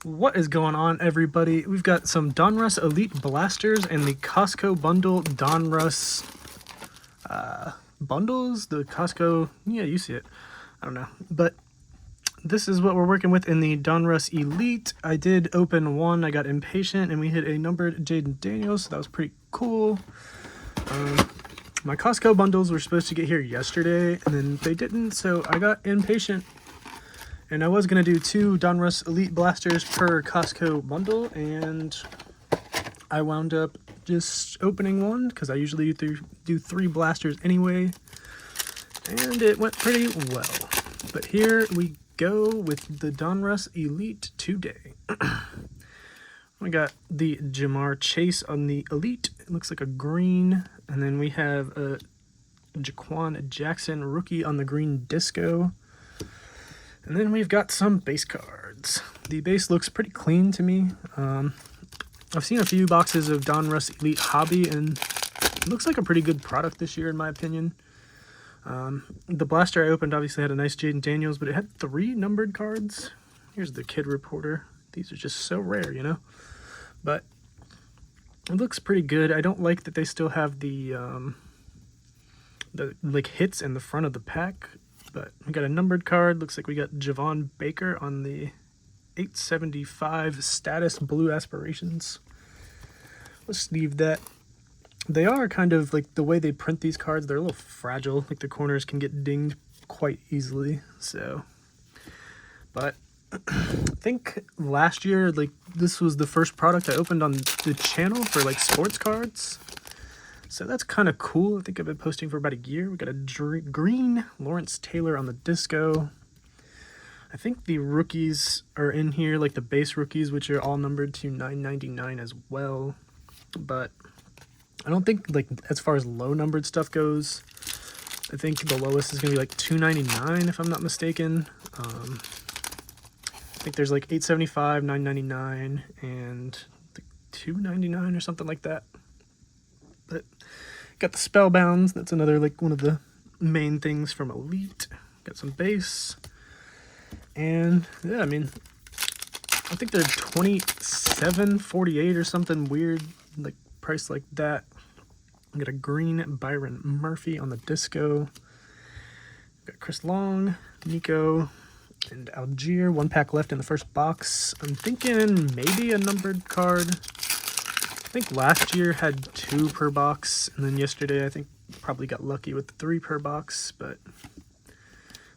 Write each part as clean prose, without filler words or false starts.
What is going on, everybody? We've got some Donruss Elite Blasters and the Costco Bundle Donruss bundles. The Costco, yeah, you see it. I don't know. But this is what we're working with in the Donruss Elite. I did open one. I got impatient, and we hit a numbered Jaden Daniels, so that was pretty cool. My Costco bundles were supposed to get here yesterday, and then they didn't, so I got impatient. And I was going to do 2 Donruss Elite Blasters per Costco bundle, and I wound up just opening one, because I usually do 3 blasters anyway, and it went pretty well. But here we go with the Donruss Elite today. We got the Jamar Chase on the Elite. It looks like a green, and then we have a Jaquan Jackson rookie on the green disco. And then we've got some base cards. The base looks pretty clean to me. I've seen a few boxes of Donruss Elite Hobby, and it looks like a pretty good product this year, in my opinion. The blaster I opened obviously had a nice Jaden Daniels, but it had 3 numbered cards. Here's the Kid Reporter. These are just so rare, you know? But it looks pretty good. I don't like that they still have the like hits in the front of the pack. But we got a numbered card. Looks like we got Javon Baker on the 875 status blue aspirations. Let's leave that. They are kind of like the way they print these cards. They're a little fragile. Like the corners can get dinged quite easily. So, but I think last year, like this was the first product I opened on the channel for like sports cards. So that's kind of cool. I think I've been posting for about a year. We got a green Lawrence Taylor on the disco. I think the rookies are in here, like the base rookies, which are all numbered to 999 as well. But I don't think, like, as far as low numbered stuff goes, I think the lowest is going to be like 299 if I'm not mistaken. I think there's like 875, 999, and 299 or something like that. But got the Spellbounds. That's another, like, one of the main things from Elite. Got some base. And, yeah, I mean, I think they're $27.48 or something weird, like, price like that. We got a green Byron Murphy on the disco. Got Chris Long, Nico, and Algier. 1 pack left in the first box. I'm thinking maybe a numbered card. I think last year had 2 per box, and then yesterday I think probably got lucky with the 3 per box, but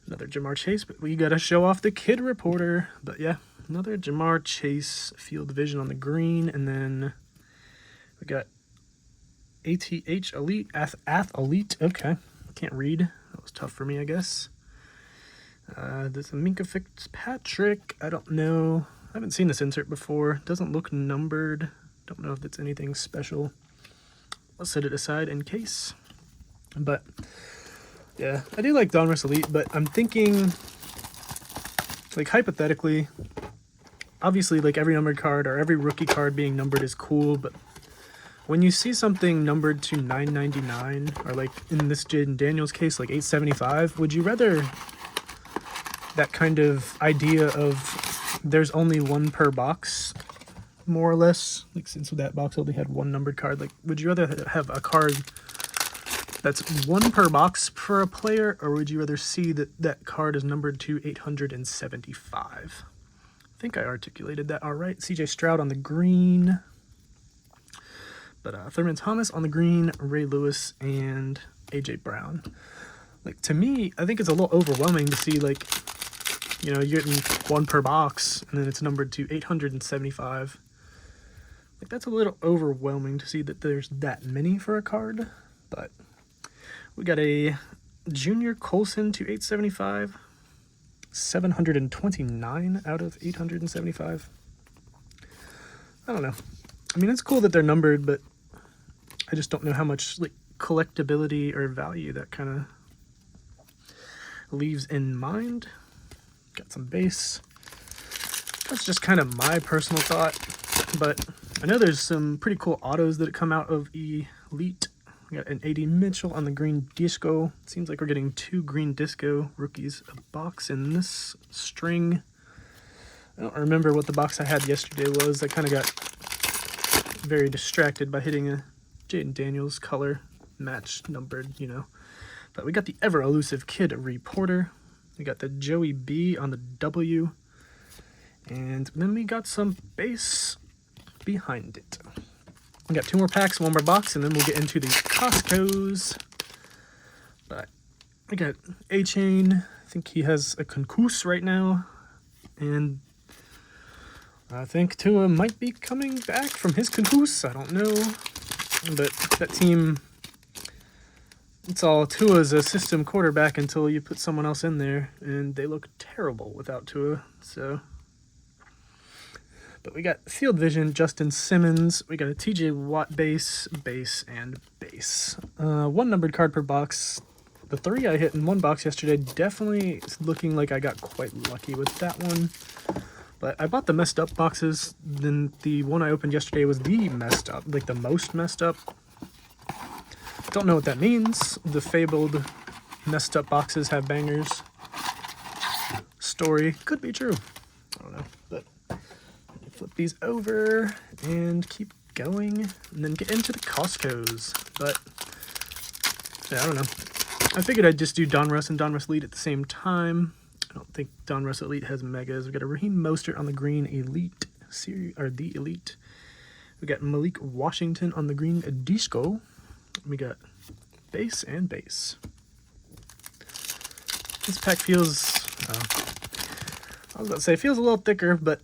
another Jamar Chase. But we gotta show off the Kid Reporter. But yeah, another Jamar Chase field vision on the green, and then we got ATH Elite, Ath Elite. Okay, can't read. That was tough for me, I guess. There's a Minka Fitzpatrick. I don't know. I haven't seen this insert before. Doesn't look numbered. Don't know if it's anything special. I'll set it aside in case. But yeah, I do like Donruss Elite, but I'm thinking, like, hypothetically, obviously, like, every numbered card or every rookie card being numbered is cool, but when you see something numbered to 999, or like in this Jaden Daniels case, like 875, would you rather that kind of idea of there's only 1 per box, more or less, like since that box only had 1 numbered card, like would you rather have a card that's 1 per box for a player, or would you rather see that that card is numbered to 875? I think I articulated that all right. CJ Stroud on the green, but Thurman Thomas on the green, Ray Lewis, and AJ Brown. Like, to me, I think it's a little overwhelming to see, like, you know, you're getting 1 per box, and then it's numbered to 875. Like, that's a little overwhelming to see that there's that many for a card. But we got a Junior Colson to 875. 729 out of 875. I don't know. I mean, it's cool that they're numbered, but I just don't know how much, like, collectability or value that kind of leaves in mind. Got some base. That's just kind of my personal thought, but I know there's some pretty cool autos that come out of Elite. We got an AD Mitchell on the green disco. Seems like we're getting 2 green disco rookies a box in this string. I don't remember what the box I had yesterday was. I kind of got very distracted by hitting a Jaden Daniels color match numbered, you know. But we got the ever elusive Kid Reporter. We got the Joey B on the W. And then we got some base behind it. We got 2 more packs, 1 more box, and then we'll get into the Costco's. But we got A-Chain. I think he has a concours right now. And I think Tua might be coming back from his concours. I don't know. But that team, it's all Tua's a system quarterback until you put someone else in there. And they look terrible without Tua. So, but we got Field Vision, Justin Simmons. We got a TJ Watt base, and base. 1 numbered card per box. The 3 I hit in 1 box yesterday, definitely looking like I got quite lucky with that one. But I bought the messed up boxes. Then the one I opened yesterday was the messed up, like the most messed up. Don't know what that means. The fabled messed up boxes have bangers. Story could be true. I don't know, but flip these over and keep going, and then get into the Costco's. But yeah, I don't know. I figured I'd just do Donruss and Donruss Elite at the same time. I don't think Donruss Elite has megas. We got a Raheem Mostert on the green Elite series, or the Elite. We got Malik Washington on the green Disco. We got base and base. This pack feels, I was about to say, feels a little thicker, but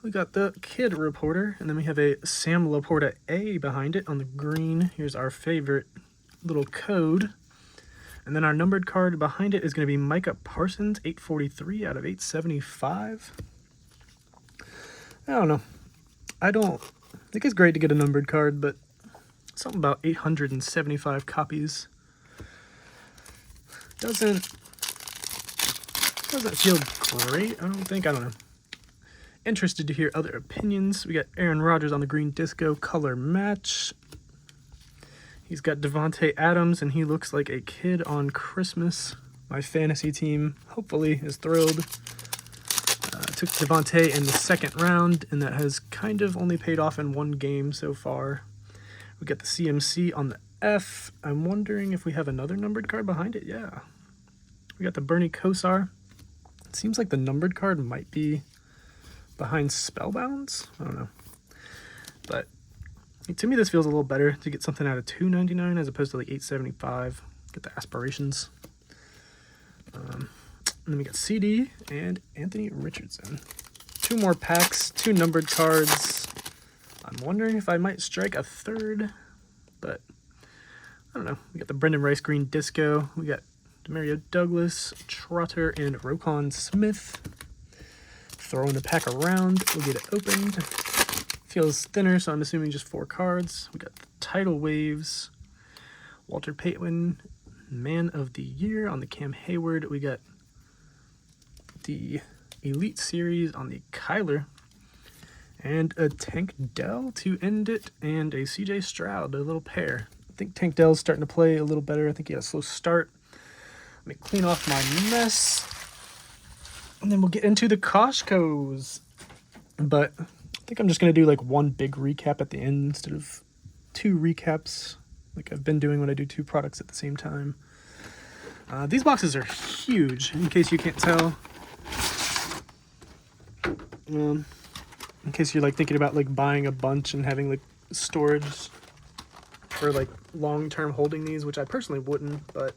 we got the Kid Reporter, and then we have a Sam Laporta A behind it on the green. Here's our favorite little code. And then our numbered card behind it is going to be Micah Parsons, 843 out of 875. I don't know. I think it's great to get a numbered card, but something about 875 copies doesn't feel great, I don't think. I don't know. Interested to hear other opinions. We got Aaron Rodgers on the green Disco color match. He's got Devontae Adams, and he looks like a kid on Christmas. My fantasy team, hopefully, is thrilled. Took Devontae in the 2nd round, and that has kind of only paid off in 1 game so far. We got the CMC on the F. I'm wondering if we have another numbered card behind it. Yeah. We got the Bernie Kosar. It seems like the numbered card might be behind Spellbounds. I don't know. But to me, this feels a little better to get something out of $2.99 as opposed to like $8.75. Get the aspirations. And then we got CD and Anthony Richardson. 2 more packs, 2 numbered cards. I'm wondering if I might strike a 3rd, but I don't know. We got the Brendan Rice green Disco. We got Demario Douglas, Trotter, and Roquan Smith. Throwing the pack around. We'll get it opened. Feels thinner, so I'm assuming just 4 cards. We got the Tidal Waves, Walter Payton, Man of the Year on the Cam Hayward. We got the Elite Series on the Kyler, and a Tank Dell to end it, and a CJ Stroud, a little pair. I think Tank Dell's starting to play a little better. I think he had a slow start. Let me clean off my mess, and then we'll get into the Costco's. But I think I'm just going to do like 1 big recap at the end instead of 2 recaps like I've been doing when I do 2 products at the same time. These boxes are huge, in case you can't tell. In case you're like thinking about like buying a bunch and having like storage for like long-term holding these, which I personally wouldn't, but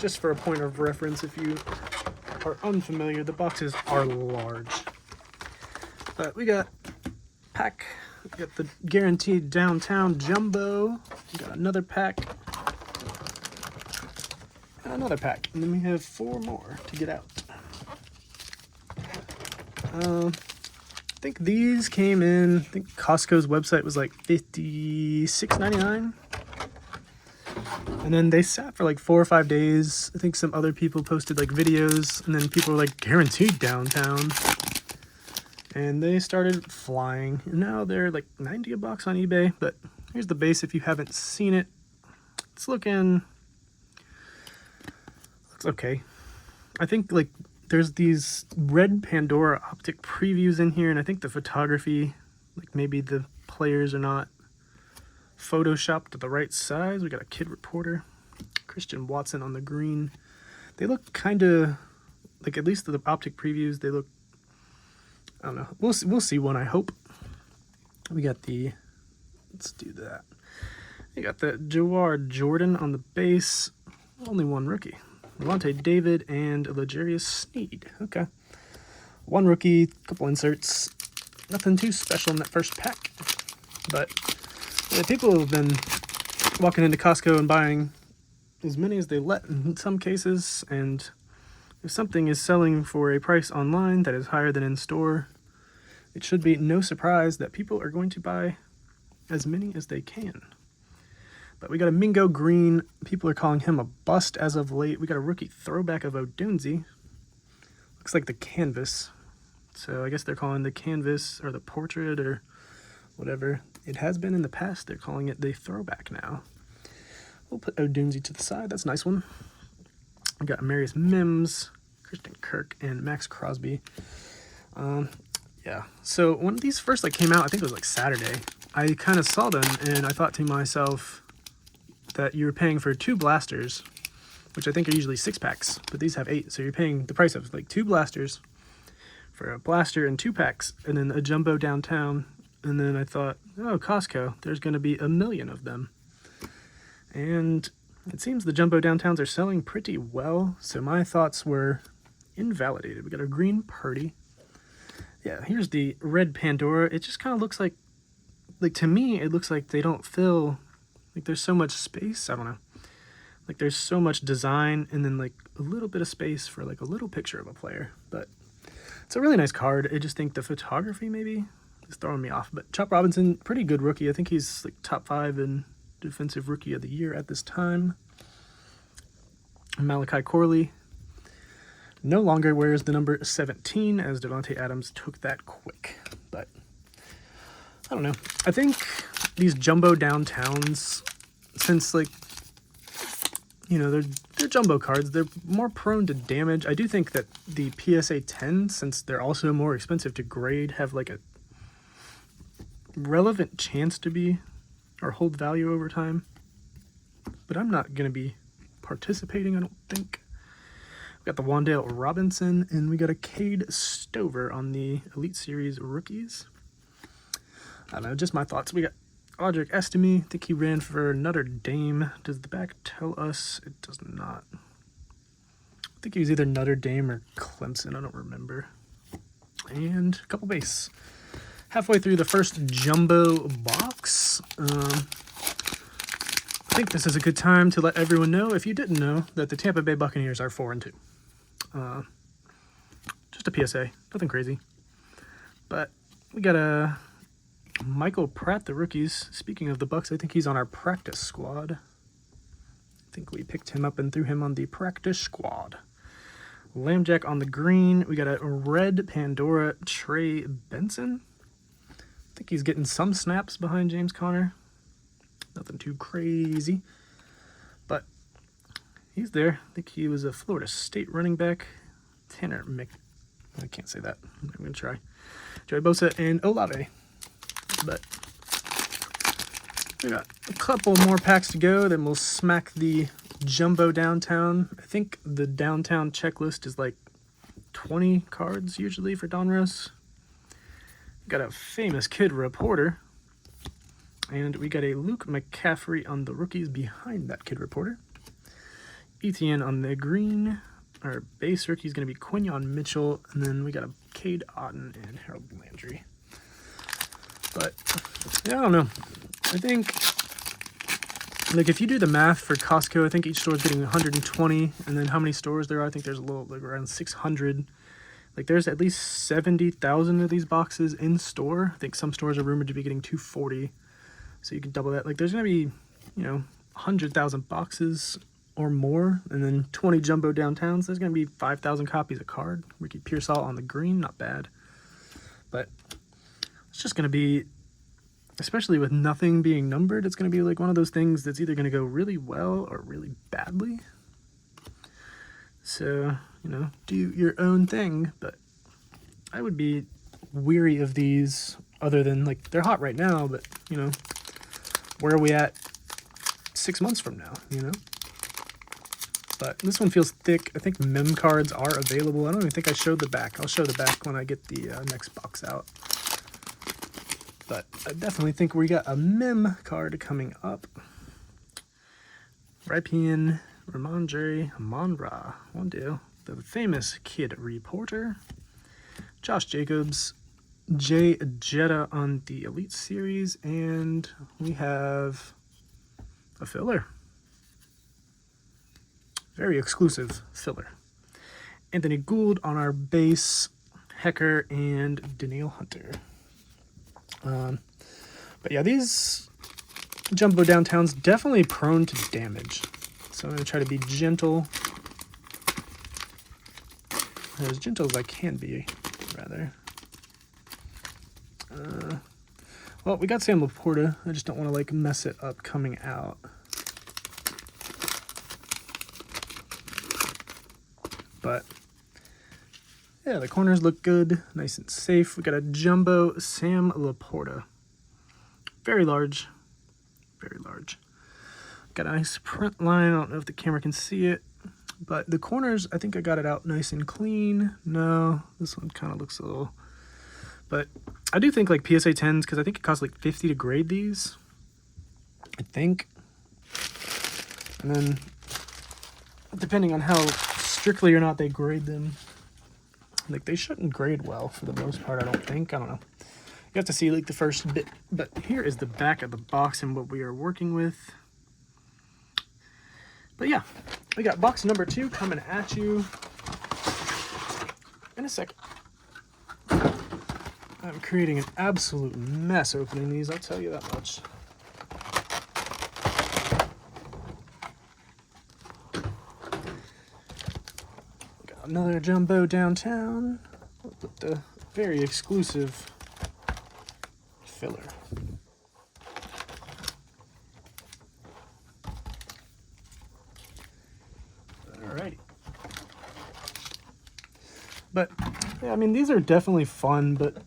just for a point of reference, if you are unfamiliar, the boxes are large. But we got pack, we got the guaranteed downtown jumbo, we got another pack, another pack, and then we have 4 more to get out. I think these came in, I think Costco's website was like $56.99. And then they sat for like 4 or 5 days. I think some other people posted like videos, and then people were like, guaranteed downtown. And they started flying. And now they're like $90 a box on eBay. But here's the base if you haven't seen it. It's looks okay. I think like there's these red Pandora optic previews in here, and I think the photography, like maybe the players are not photoshopped at the right size. We got a kid reporter, Christian Watson on the green. They look kind of like, at least the optic previews, they look, I don't know. We'll see one, I hope. We got the, let's do that. We got the Jawar Jordan on the base. Only one rookie. Levante David and Legarius Sneed. Okay. One rookie, couple inserts. Nothing too special in that first pack. But yeah, people have been walking into Costco and buying as many as they let in some cases. And if something is selling for a price online that is higher than in store, it should be no surprise that people are going to buy as many as they can. But we got a Mingo Green. People are calling him a bust as of late. We got a rookie throwback of Odunzi. Looks like the canvas. So I guess they're calling the canvas or the portrait or whatever it has been in the past. They're calling it the throwback now. We'll put Odunzi to the side. That's a nice one. We got Marius Mims, Christian Kirk, and Max Crosby. Yeah. So when these first came out, I think it was like Saturday, I kind of saw them and I thought to myself that you were paying for 2 blasters, which I think are usually 6 packs, but these have 8. So you're paying the price of like 2 blasters for a blaster and 2 packs, and then a jumbo downtown. And then I thought, oh, Costco, there's going to be 1 million of them. And it seems the jumbo downtowns are selling pretty well. So my thoughts were invalidated. We got a green Purdy. Yeah, here's the red Pandora. It just kind of looks like to me, it looks like they don't fill, like there's so much space. I don't know. Like there's so much design and then like a little bit of space for like a little picture of a player. But it's a really nice card. I just think the photography maybe is throwing me off. But Chop Robinson, pretty good rookie. I think he's like top 5 in defensive rookie of the year at this time. Malachi Corley no longer wears the number 17 as Devontae Adams took that quick. But I don't know. I think these jumbo downtowns, since like, you know, they're jumbo cards, they're more prone to damage. I do think that the PSA 10, since they're also more expensive to grade, have like a relevant chance to be or hold value over time. But I'm not going to be participating, I don't think. We got the Wandale Robinson, and we got a Cade Stover on the Elite Series rookies. I don't know, just my thoughts. We got Audric Estime. I think he ran for Notre Dame. Does the back tell us? It does not. I think he was either Notre Dame or Clemson. I don't remember. And a couple base. Halfway through the first jumbo box. I think this is a good time to let everyone know, if you didn't know, that the Tampa Bay Buccaneers are 4-2. Just a PSA. Nothing crazy. But we got a Michael Pratt, the rookies. Speaking of the Bucs, I think he's on our practice squad. I think we picked him up and threw him on the practice squad. Lambjack on the green. We got a red Pandora Trey Benson. I think he's getting some snaps behind James Conner. Nothing too crazy. But he's there. I think he was a Florida State running back. Tanner I can't say that. I'm going to try. Joey Bosa and Olave. But we got a couple more packs to go, then we'll smack the jumbo downtown. I think the downtown checklist is like 20 cards usually for Donruss. Got a famous kid reporter. And we got a Luke McCaffrey on the rookies behind that kid reporter. Etienne on the green. Our base rookie is going to be Quinyon Mitchell. And then we got a Cade Otton and Harold Landry. But, yeah, I don't know. I think, like, if you do the math for Costco, I think each store is getting 120. And then how many stores there are, I think there's a little, like, around 600. Like, there's at least 70,000 of these boxes in store. I think some stores are rumored to be getting 240. So you can double that. Like, there's going to be, you know, 100,000 boxes or more. And then 20 jumbo downtowns. There's going to be 5,000 copies of card. Ricky Pearsall on the green. Not bad. But it's just going to be, especially with nothing being numbered, it's going to be like one of those things that's either going to go really well or really badly. So, you know, do your own thing. But I would be weary of these, other than, like, they're hot right now, but, you know, where are we at 6 months from now, you know? But this one feels thick. I think mem cards are available. I don't even think I showed the back. I'll show the back when I get the next box out. But I definitely think we got a mem card coming up. Ripien, Ramondre, Monra, Wondale, the famous Kid Reporter, Josh Jacobs, Jay Jetta on the Elite Series, and we have a filler. Very exclusive filler. Anthony Gould on our base, Hecker, and Danielle Hunter. But yeah, these jumbo downtowns definitely prone to damage. So I'm going to try to be gentle. As gentle as I can be, rather. Well, we got Sam Laporta. I just don't want to, like, mess it up coming out. But yeah, the corners look good, nice and safe. We got a jumbo Sam Laporta. Very large, very large. Got a nice print line. I don't know if the camera can see it, but the corners, I think I got it out nice and clean. No, this one kind of looks a little, but I do think like PSA 10s, because I think it costs like $50 to grade these, I think. And then depending on how strictly or not they grade them, like, they shouldn't grade well for the most part, I don't think. I don't know. You have to see like the first bit. But here is the back of the box and what we are working with. But yeah, we got box number 2 coming at you in a second. I'm creating an absolute mess opening these, I'll tell you that much. Got another jumbo downtown with the very exclusive filler. Alrighty. But yeah, I mean, these are definitely fun, but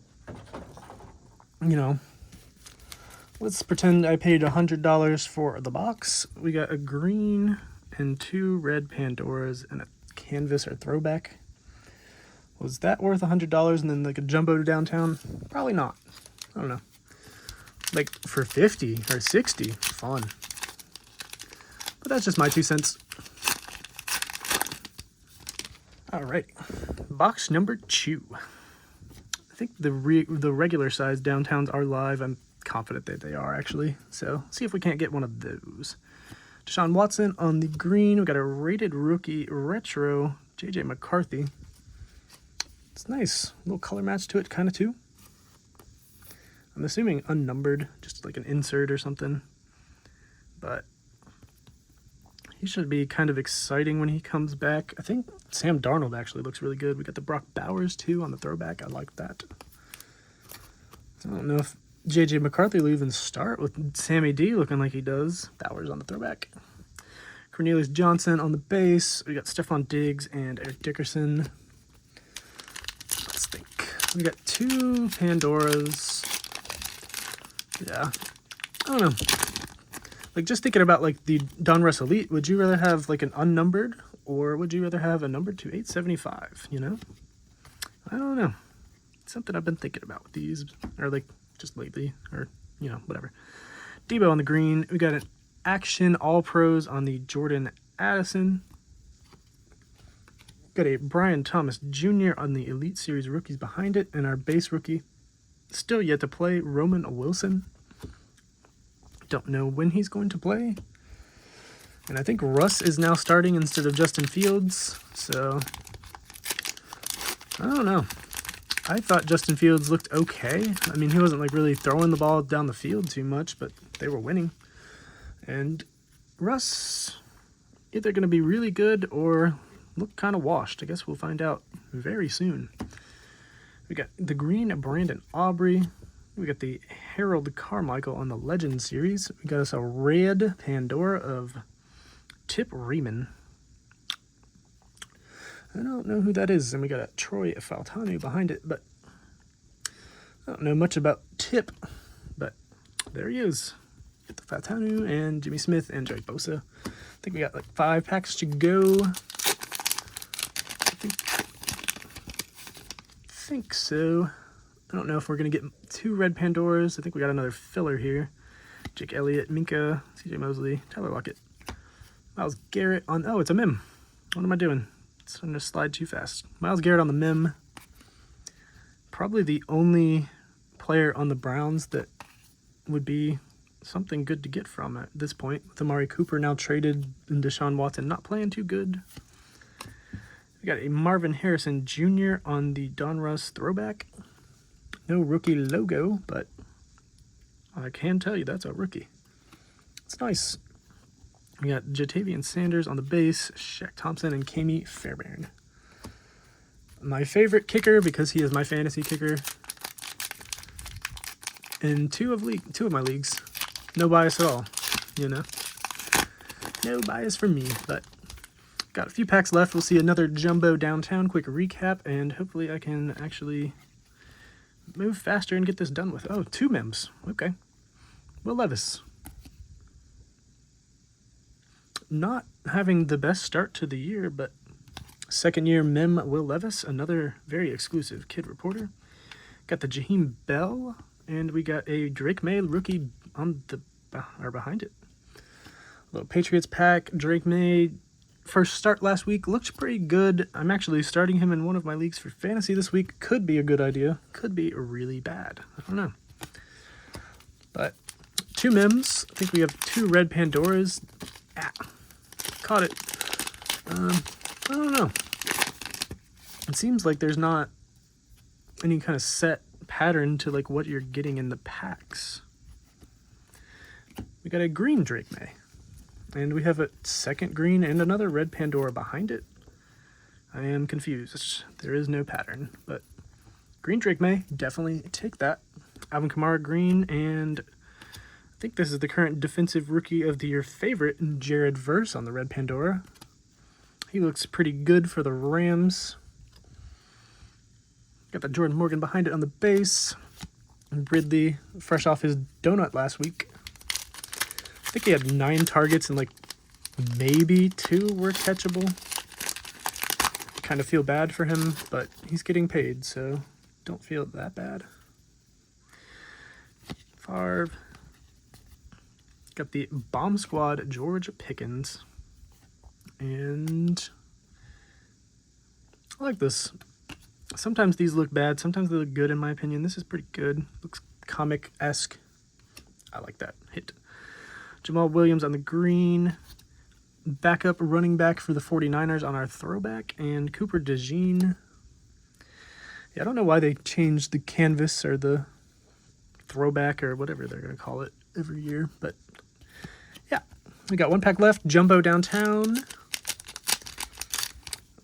you know, let's pretend I paid $100 for the box. We got a green and 2 red Pandoras and a canvas or throwback. Was that worth $100 and then like a jumbo downtown? Probably not. I don't know. Like for 50 or 60, fun. But that's just my 2 cents. Alright, box number 2. I think the regular size downtowns are live. I'm confident that they are, actually. So see if we can't get one of those. Deshaun Watson on the green. We got a rated rookie retro JJ McCarthy. It's nice. A little color match to it, kind of, too. I'm assuming unnumbered, just like an insert or something. But he should be kind of exciting when he comes back. I think Sam Darnold actually looks really good. We got the Brock Bowers, too, on the throwback. I like that. I don't know if JJ McCarthy will even start with Sammy D looking like he does. Bowers on the throwback. Cornelius Johnson on the base. We got Stephon Diggs and Eric Dickerson. Let's think. We got 2 Pandoras. Yeah. I don't know. Like, just thinking about, like, the Donruss Elite, would you rather have, like, an unnumbered, or would you rather have a numbered to 875, you know? I don't know. It's something I've been thinking about with these, or, like, just lately, or, you know, whatever. Debo on the green. We got an Action All-Pros on the Jordan Addison. Got a Brian Thomas Jr. on the Elite Series rookies behind it, and our base rookie, still yet to play, Roman Wilson. Don't know when he's going to play. And I think Russ is now starting instead of Justin Fields. So, I don't know. I thought Justin Fields looked okay. I mean, he wasn't like really throwing the ball down the field too much, but they were winning. And Russ, either going to be really good or look kind of washed. I guess we'll find out very soon. We got the green Brandon Aubrey. We got the Harold Carmichael on the Legend series. We got us a red Pandora of Tip Riemann. I don't know who that is. And we got a Troy Faltanu behind it, but I don't know much about Tip, but there he is. Get the Faltanu and Jimmy Smith and Joey Bosa. I think we got like 5 packs to go. I think so. I don't know if we're going to get 2 red Pandoras. I think we got another filler here. Jake Elliott, Minka, CJ Mosley, Tyler Lockett, Myles Garrett on... Oh, it's a mem. What am I doing? It's starting to slide too fast. Myles Garrett on the mem. Probably the only player on the Browns that would be something good to get from at this point. With Amari Cooper now traded and Deshaun Watson not playing too good. We got a Marvin Harrison Jr. on the Donruss throwback. No rookie logo, but I can tell you that's a rookie. It's nice. We got Jatavian Sanders on the base, Shaq Thompson, and Kami Fairbairn. My favorite kicker, because he is my fantasy kicker in two of my leagues. No bias at all, you know. No bias for me, but got a few packs left. We'll see another jumbo downtown quick recap, and hopefully I can actually move faster and get this done with. Oh, 2 mems. Okay. Will Levis. Not having the best start to the year, but second year mem Will Levis, another very exclusive kid reporter. Got the Jaheim Bell, and we got a Drake May rookie on the or behind it. Little Patriots pack. Drake May first start last week looked pretty good. I'm actually starting him in one of my leagues for fantasy this week. Could be a good idea. Could be really bad. I don't know. But 2 mems. I think we have 2 red Pandoras. Caught it. I don't know. It seems like there's not any kind of set pattern to like what you're getting in the packs. We got a green Drake May. And we have a second green and another red Pandora behind it. I am confused. There is no pattern, but green Drake May, definitely take that. Alvin Kamara green, and I think this is the current defensive rookie of the year favorite, Jared Verse on the red Pandora. He looks pretty good for the Rams. Got the Jordan Morgan behind it on the base. And Ridley, fresh off his donut last week. I think he had 9 targets and like maybe 2 were catchable. Kind of feel bad for him, but he's getting paid, so don't feel that bad. Favre. Got the Bomb Squad George Pickens. And I like this. Sometimes these look bad, sometimes they look good in my opinion. This is pretty good. Looks comic-esque. I like that. Hit. Jamal Williams on the green. Backup running back for the 49ers on our throwback. And Cooper DeJean. Yeah, I don't know why they changed the canvas or the throwback or whatever they're going to call it every year. But yeah, we got 1 pack left. Jumbo downtown.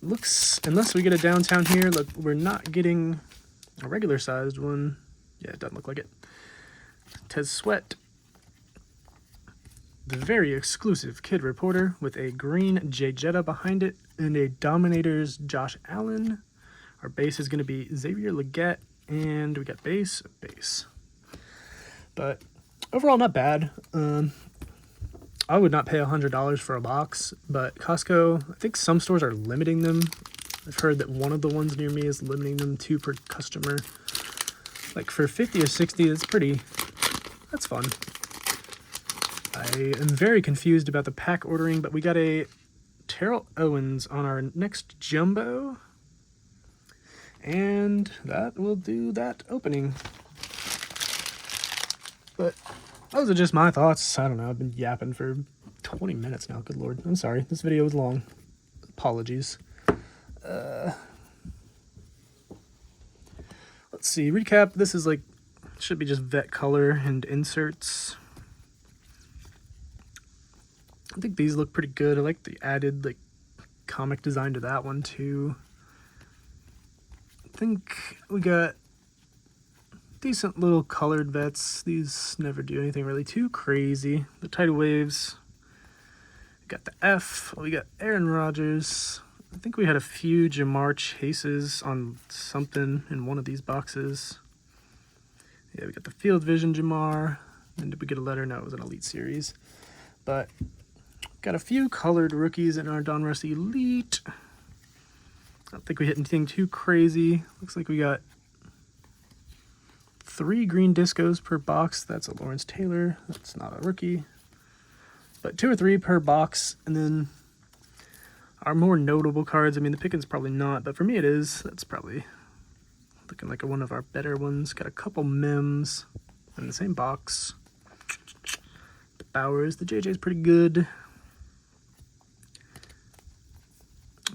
Looks, unless we get a downtown here, look, we're not getting a regular sized one. Yeah, it doesn't look like it. Tez Sweat. The very exclusive kid reporter with a green Jay Jetta behind it and a Dominators Josh Allen. Our base is going to be Xavier Legette, and we got base. But overall, not bad. I would not pay $100 for a box, but Costco, I think some stores are limiting them. I've heard that one of the ones near me is limiting them 2 per customer. Like for 50 or 60, that's fun. I am very confused about the pack ordering, but we got a Terrell Owens on our next jumbo. And that will do that opening. But those are just my thoughts. I don't know. I've been yapping for 20 minutes now. Good Lord. I'm sorry. This video was long. Apologies. Let's see. Recap. This is like, should be just vet color and inserts. I think these look pretty good. I like the added like comic design to that one too. I think we got decent little colored vets. These never do anything really too crazy. The tidal waves. We got the F. We got Aaron Rodgers. I think we had a few Jamar chases on something in one of these boxes. Yeah, we got the Field Vision Jamar. And did we get a letter? No, it was an Elite Series. But got a few colored rookies in our Donruss Elite. I don't think we hit anything too crazy. Looks like we got 3 green discos per box. That's a Lawrence Taylor. That's not a rookie. But 2 or 3 per box. And then our more notable cards, I mean, the Pickens probably not, but for me it is. That's probably looking like one of our better ones. Got a couple Mems in the same box. The Bowers, the JJ's pretty good.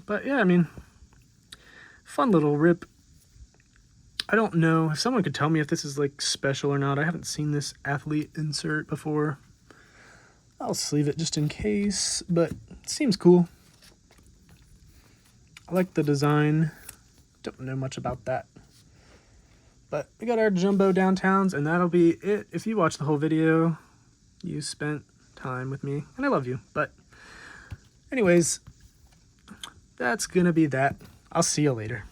But yeah, I mean, fun little rip. I don't know if someone could tell me if this is like special or not. I haven't seen this athlete insert before. I'll sleeve it just in case, but it seems cool. I like the design. Don't know much about that. But we got our jumbo downtowns, and that'll be it. If you watched the whole video, you spent time with me, and I love you. But anyways, that's gonna be that. I'll see you later.